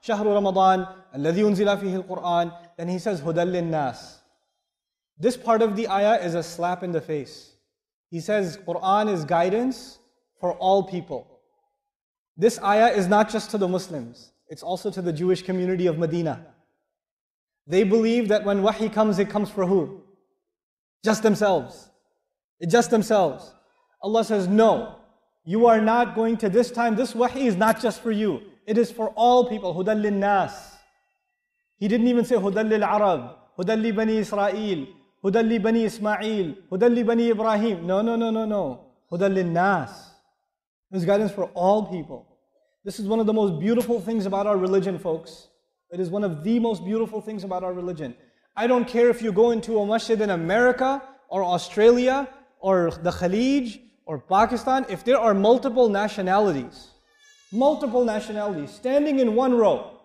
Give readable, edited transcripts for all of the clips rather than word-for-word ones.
شهر رمضان الذي أنزل فيه القرآن. Then he says هدى للناس. This part of the ayah is a slap in the face. He says Quran is guidance for all people. This ayah is not just to the Muslims, it's also to the Jewish community of Medina. They believe that when wahi comes, it comes for who? Just themselves. It's just themselves. Allah says, no, you are not going to this time, this wahi is not just for you. It is for all people. Hudan lin nas. He didn't even say Hudan lil Arab, Hudan li bani Israel, Hudan li bani Ismail, Hudan li bani Ibrahim. No. Hudan lin nas. This guidance for all people. This is one of the most beautiful things about our religion, folks. It is one of the most beautiful things about our religion. I don't care if you go into a masjid in America or Australia or the Khalij or Pakistan, if there are multiple nationalities standing in one row,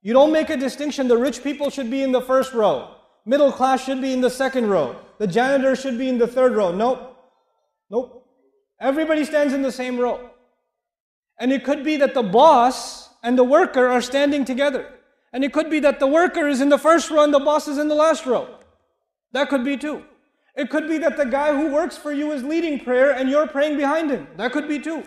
you don't make a distinction. The rich people should be in the first row. Middle class should be in the second row. The janitor should be in the third row. Nope. Everybody stands in the same row. And it could be that the boss and the worker are standing together. And it could be that the worker is in the first row and the boss is in the last row. That could be too. It could be that the guy who works for you is leading prayer and you're praying behind him. That could be too.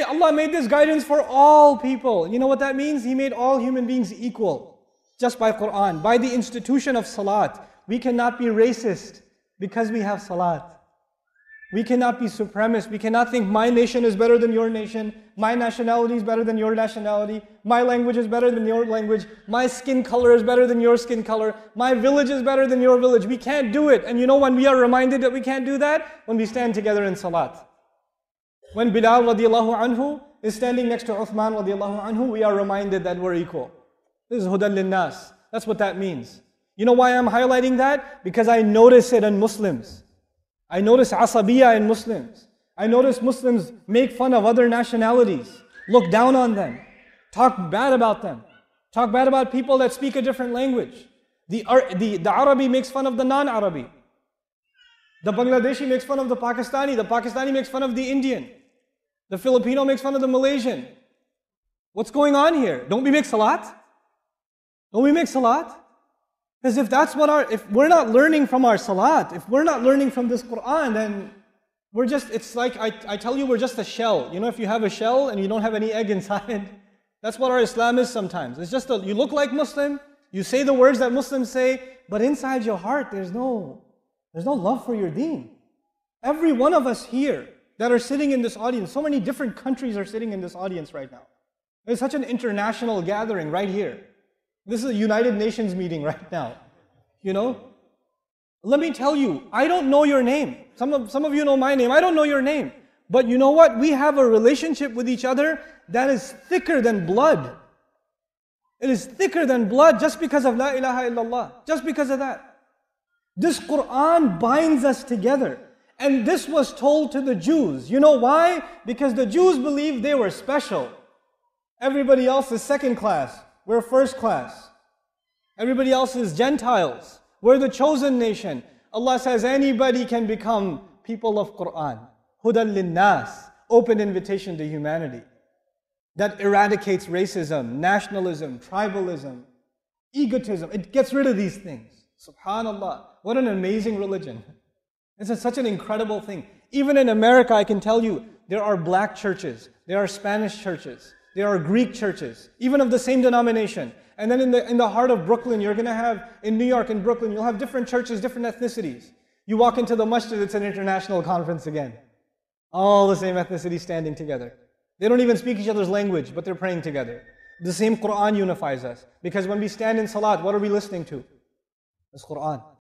Allah made this guidance for all people. You know what that means? He made all human beings equal. Just by Quran, by the institution of Salat. We cannot be racist because we have Salat. We cannot be supremacist. We cannot think my nation is better than your nation. My nationality is better than your nationality. My language is better than your language. My skin color is better than your skin color. My village is better than your village. We can't do it. And you know when we are reminded that we can't do that? When we stand together in Salat. When Bilal radiallahu anhu is standing next to Uthman radiallahu anhu, we are reminded that we're equal. This is hudan linnas. That's what that means. You know why I'm highlighting that? Because I notice it in Muslims. I notice asabiyya in Muslims. I notice Muslims make fun of other nationalities, look down on them, talk bad about them, talk bad about people that speak a different language. The Arabi makes fun of the non-Arabi. The Bangladeshi makes fun of the Pakistani makes fun of the Indian. The Filipino makes fun of the Malaysian. What's going on here? Don't we make salat? Don't we make salat? Because if we're not learning from our salat, if we're not learning from this Quran, then it's like, I tell you, we're just a shell. You know, if you have a shell and you don't have any egg inside, that's what our Islam is sometimes. It's just you look like Muslim, you say the words that Muslims say, but inside your heart, there's no love for your deen. Every one of us here that are sitting in this audience, so many different countries are sitting in this audience right now. It's such an international gathering right here. This is a United Nations meeting right now. You know? Let me tell you, I don't know your name. Some of you know my name. I don't know your name. But you know what? We have a relationship with each other that is thicker than blood. It is thicker than blood just because of La ilaha illallah. Just because of that. This Quran binds us together. And this was told to the Jews. You know why? Because the Jews believed they were special. Everybody else is second class. We're first class. Everybody else is Gentiles. We're the chosen nation. Allah says anybody can become people of Quran. Hudan linnas, open invitation to humanity. That eradicates racism, nationalism, tribalism, egotism. It gets rid of these things. Subhanallah. What an amazing religion. It's such an incredible thing. Even in America, I can tell you, there are black churches, there are Spanish churches, there are Greek churches, even of the same denomination. And then in the heart of Brooklyn, you're going to have, in New York, in Brooklyn, you'll have different churches, different ethnicities. You walk into the masjid, it's an international conference again. All the same ethnicity standing together. They don't even speak each other's language, but they're praying together. The same Quran unifies us. Because when we stand in salat, what are we listening to? It's Quran.